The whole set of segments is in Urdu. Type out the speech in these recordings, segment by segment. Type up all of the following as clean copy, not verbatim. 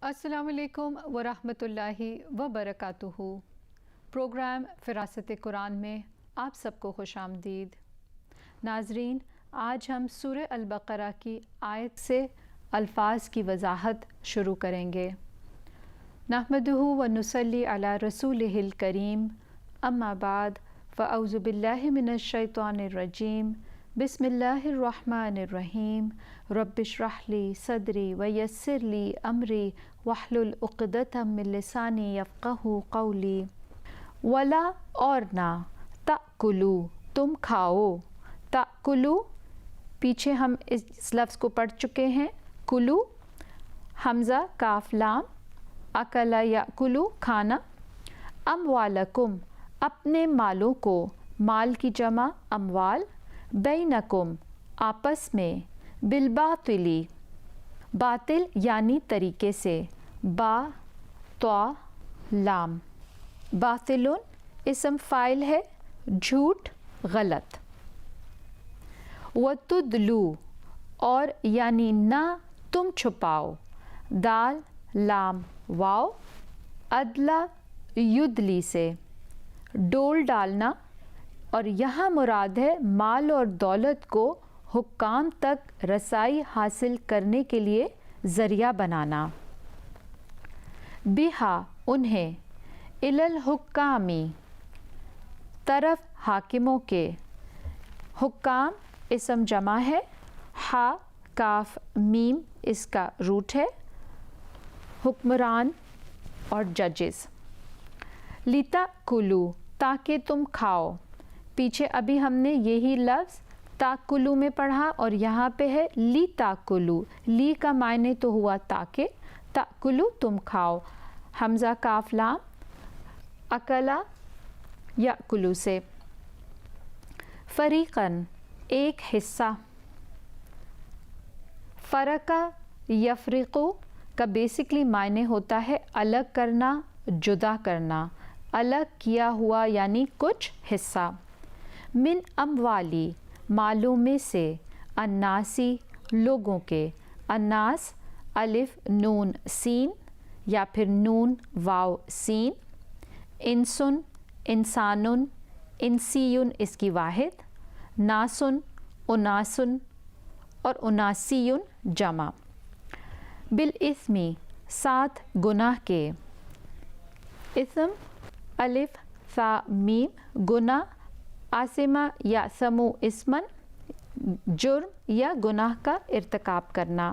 السلام علیکم ورحمۃ اللہ وبرکاتہ۔ پروگرام فراست قرآن میں آپ سب کو خوش آمدید۔ ناظرین، آج ہم سورہ البقرہ کی آیت سے الفاظ کی وضاحت شروع کریں گے۔ نحمدہ ونصلی علی رسولہ الکریم، اما بعد فاعوذ باللہ من الشیطان الرجیم، بسم اللہ الرحمن الرحیم، رب اشرح لی صدری ویسر لی امری واحلل عقدۃ من لسانی یفقہوا قولی۔ ولا اور نہ، تأکلوا تم کھاؤ، تأکلوا پیچھے ہم اس لفظ کو پڑھ چکے ہیں، کلو حمزہ کاف لام، اکلا یأکلوا کھانا، اموالکم اپنے مالوں کو، مال کی جمع اموال، بینکم آپس میں، بالباطلی باطل یعنی طریقے سے، با طا لام، باطلن اسم فاعل ہے، جھوٹ غلط، وتدلو اور یعنی نہ تم چھپاؤ، دال لام واو، ادلا یدلی سے ڈول ڈالنا، اور یہاں مراد ہے مال اور دولت کو حکام تک رسائی حاصل کرنے کے لیے ذریعہ بنانا، بہا انہیں، الی الحکامی طرف حاکموں کے، حکام اسم جمع ہے، ہا کاف میم اس کا روٹ ہے، حکمران اور ججز، لتاکلوا تاکہ تم کھاؤ، پیچھے ابھی ہم نے یہی لفظ تاکلو میں پڑھا اور یہاں پہ ہے لی تاکلو، لی کا معنی تو ہوا تاکہ، تاکلو تم کھاؤ، حمزہ کاف لام، اکلا یاکلو سے، فریقاً ایک حصہ، فرقہ یفرقو کا بیسکلی معنی ہوتا ہے الگ کرنا، جدا کرنا، الگ کیا ہوا یعنی کچھ حصہ، من اموالی مالوں میں سے، الناسی لوگوں کے، الناس الف نون سین یا پھر نون واو سین، انسن انسانن، انسیون اس کی واحد، ناسن اناسن اور اناسیون جمع، بالاثمی ساتھ گناہ کے، اسم الف ثا میم گناہ، آسمہ یا سمو اسمن جرم یا گناہ کا ارتکاب کرنا،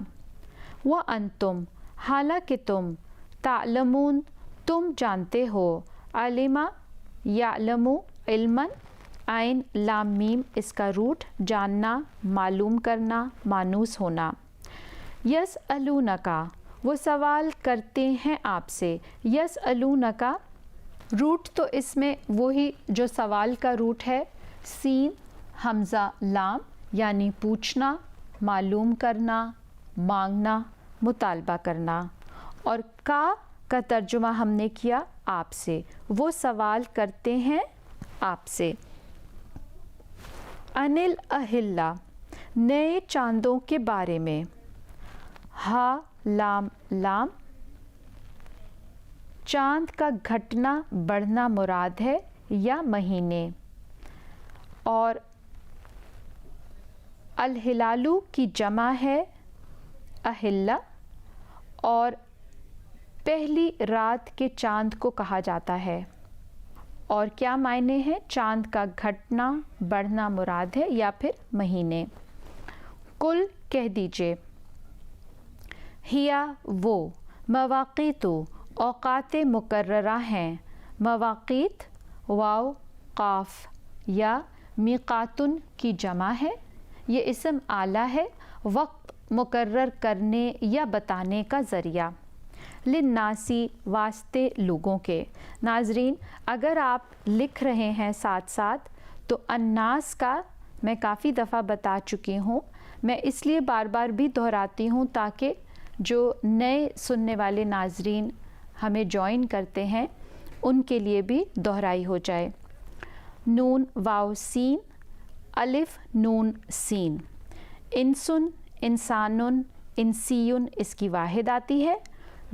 وانتم حالانکہ تم، تعلمون تم جانتے ہو، علما یعلم علما عین لام میم اس کا روٹ، جاننا معلوم کرنا مانوس ہونا، یسألونک وہ سوال کرتے ہیں آپ سے، یسألونک روٹ تو اس میں وہی جو سوال کا روٹ ہے، سین حمزہ لام یعنی پوچھنا، معلوم کرنا، مانگنا، مطالبہ کرنا، اور کا ترجمہ ہم نے کیا آپ سے، وہ سوال کرتے ہیں آپ سے، عن الاہلہ نئے چاندوں کے بارے میں، ہا لام لام چاند کا گھٹنا بڑھنا مراد ہے یا مہینے، اور الہلالو کی جمع ہے اہلہ، اور پہلی رات کے چاند کو کہا جاتا ہے، اور کیا معنی ہے، چاند کا گھٹنا بڑھنا مراد ہے یا پھر مہینے، کل کہہ دیجئے، ہیا وہ، مواقیتو اوقات مقررہ ہیں، مواقیت واو قاف یا میقاتن کی جمع ہے، یہ اسم آلہ ہے، وقت مقرر کرنے یا بتانے کا ذریعہ، للناسی واسطے لوگوں کے، ناظرین اگر آپ لکھ رہے ہیں ساتھ ساتھ تو الناس کا میں کافی دفعہ بتا چکی ہوں، میں اس لیے بار بار بھی دہراتی ہوں تاکہ جو نئے سننے والے ناظرین ہمیں جوائن کرتے ہیں ان کے لیے بھی دہرائی ہو جائے، نون واو سین الف نون سین، انسن انسانن انسیون اس کی واحد آتی ہے،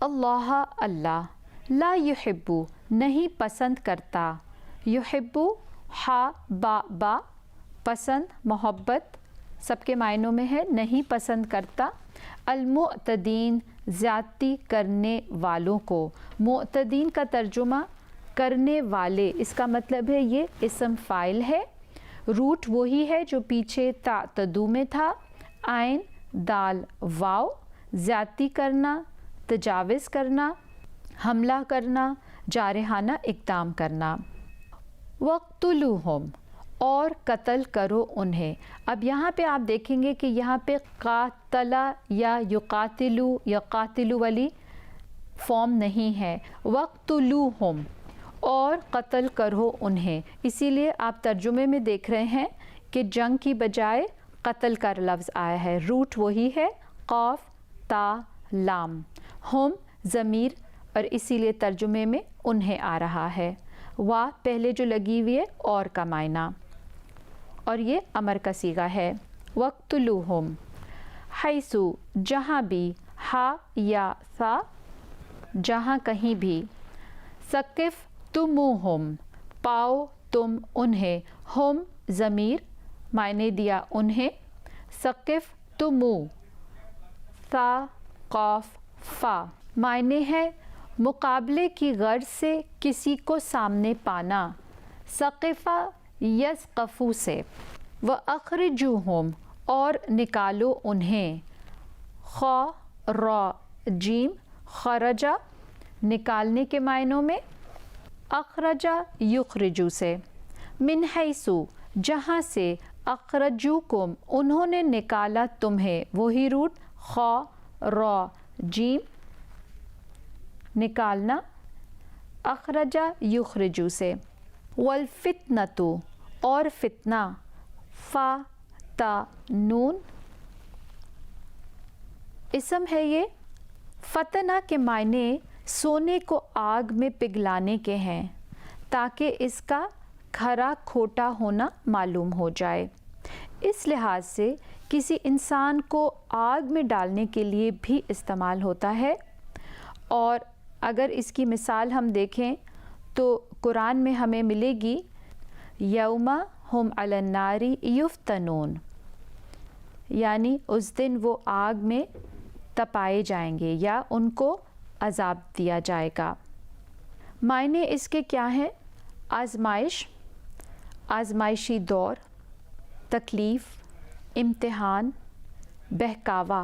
اللہ اللہ، لا یحبو نہیں پسند کرتا، یحبو ہا با با پسند محبت سب کے معنوں میں ہے، نہیں پسند کرتا، المعتدین زیادتی کرنے والوں کو، معتدین کا ترجمہ کرنے والے، اس کا مطلب ہے یہ اسم فاعل ہے، روٹ وہی ہے جو پیچھے تعتدو میں تھا، عین دال واو، زیادتی کرنا، تجاوز کرنا، حملہ کرنا، جارحانہ اقدام کرنا۔ وَاقْتُلُوهُمْ اور قتل کرو انہیں۔ اب یہاں پہ آپ دیکھیں گے کہ یہاں پہ قاتلا یا یقاتلو یا قاتلو والی فارم نہیں ہے، وَاقْتُلُوهُمْ اور قتل کرو انہیں، اسی لیے آپ ترجمے میں دیکھ رہے ہیں کہ جنگ کی بجائے قتل کا لفظ آیا ہے، روٹ وہی ہے قاف تا لام، ہم ضمیر اور اسی لیے ترجمے میں انہیں آ رہا ہے، وا پہلے جو لگی ہوئی ہے اور کا معنی، اور یہ امر کا صیغہ ہے۔ وَاقْتُلُوهُمْ حیثو جہاں بھی، ہا یا سا جہاں کہیں بھی، ثقفتموہم پاؤ تم انہیں، ہم ضمیر معنی دیا انہیں، ثقفتمو سا قاف فا معنی ہے مقابلے کی غرض سے کسی کو سامنے پانا، ثقفہ یثقفو سے، وَأَخْرِجُوهُمْ اور نکالو انہیں، خا را جیم خرجا نکالنے کے معنوں میں، اخرجا یخرجو سے، من حیثو جہاں سے، اخرجوکم انہوں نے نکالا تمہیں، وہی روٹ خا را جیم نکالنا، اخرجا یخرجو سے، والفتنۃ اور فتنہ، فا تا نون اسم ہے یہ، فتنہ کے معنی سونے کو آگ میں پگھلانے کے ہیں تاکہ اس کا کھرا کھوٹا ہونا معلوم ہو جائے، اس لحاظ سے کسی انسان کو آگ میں ڈالنے کے لیے بھی استعمال ہوتا ہے، اور اگر اس کی مثال ہم دیکھیں تو قرآن میں ہمیں ملے گی یوم ہم علی النار یفتنون، یعنی اس دن وہ آگ میں تپائے جائیں گے یا ان کو عذاب دیا جائے گا۔ معنی اس کے کیا ہیں؟ آزمائش، آزمائشی دور، تکلیف، امتحان، بہکاوا،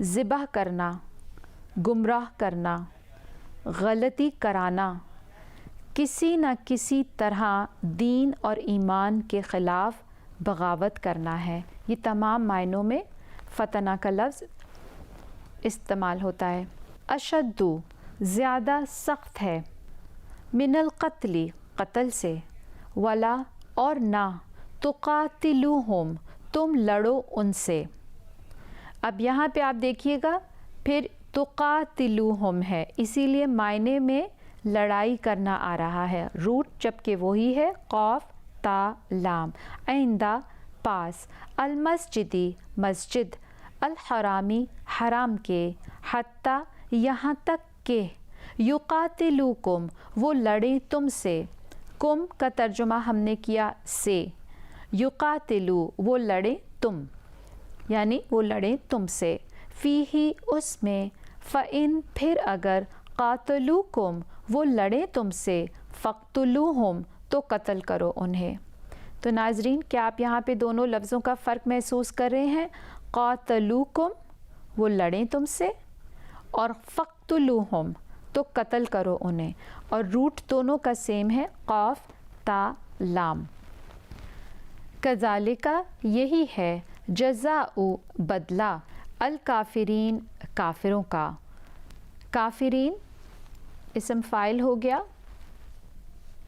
ذبح کرنا، گمراہ کرنا، غلطی کرانا، کسی نہ کسی طرح دین اور ایمان کے خلاف بغاوت کرنا ہے، یہ تمام معنوں میں فتنہ کا لفظ استعمال ہوتا ہے۔ اشدو زیادہ سخت ہے، من القتل قتل سے، ولا اور نہ، تقاتلوہم تم لڑو ان سے۔ اب یہاں پہ آپ دیکھیے گا پھر تقاتلوہم ہے، اسی لیے معنی میں لڑائی کرنا آ رہا ہے، روٹ جبکہ وہی ہے قاف تا لام، آئندہ پاس، المسجدی مسجد، الحرامی حرام کے، حتیٰ یہاں تک کہ، یقاتلوکم وہ لڑیں تم سے، کم کا ترجمہ ہم نے کیا سے، یقاتلو وہ لڑیں تم، یعنی وہ لڑیں تم سے، فیہی اس میں، فإن پھر اگر، قاتلوکم وہ لڑیں تم سے، فاقتلوہم تو قتل کرو انہیں۔ تو ناظرین کیا آپ یہاں پہ دونوں لفظوں کا فرق محسوس کر رہے ہیں؟ قاتلوکم وہ لڑیں تم سے، اور فاقتلوہم تو قتل کرو انہیں، اور روٹ دونوں کا سیم ہے قاف تا لام۔ کذالک یہی ہے، جزاء بدلہ، الکافرین کافروں کا، کافرین اسم فاعل ہو گیا،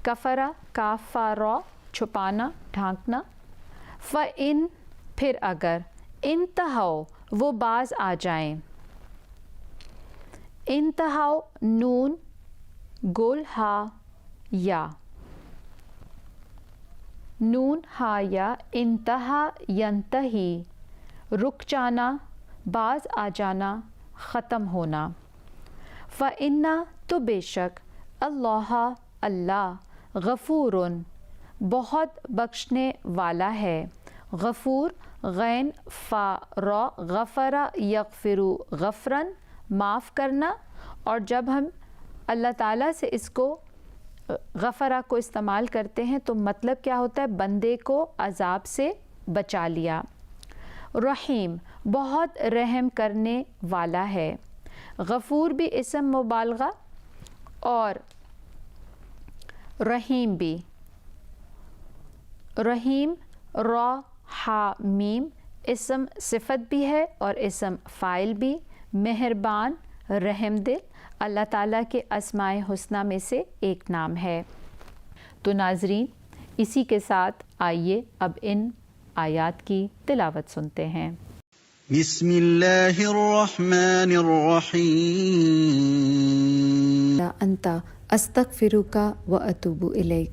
کفرا کاف فا را چھپانا ڈھانکنا، فإن پھر اگر، انتہو وہ باز آ جائیں، انتہو نون گول ہا یا، نون ہا یا، انتہا ینتہی رک جانا، باز آ جانا، ختم ہونا، فَإِنَّ تو بے شک اللہ اللہ غفور بہت بخشنے والا ہے. غفور غین فا را غفرا یغفرو غفرن معاف کرنا. اور جب ہم اللہ تعالیٰ سے اس کو غفرا کو استعمال کرتے ہیں تو مطلب کیا ہوتا ہے؟ بندے کو عذاب سے بچا لیا. رحیم بہت رحم کرنے والا ہے. غفور بھی اسم مبالغہ اور رحیم بھی. رحیم را ہا میم اسم صفت بھی ہے اور اسم فاعل بھی. مہربان رحم دل اللہ تعالیٰ کے اسماء حسنہ میں سے ایک نام ہے. تو ناظرین اسی کے ساتھ آئیے اب ان آیات کی تلاوت سنتے ہیں. بسم اللہ الرحمن الرحیم. انت استغفرک و اتوب الیک.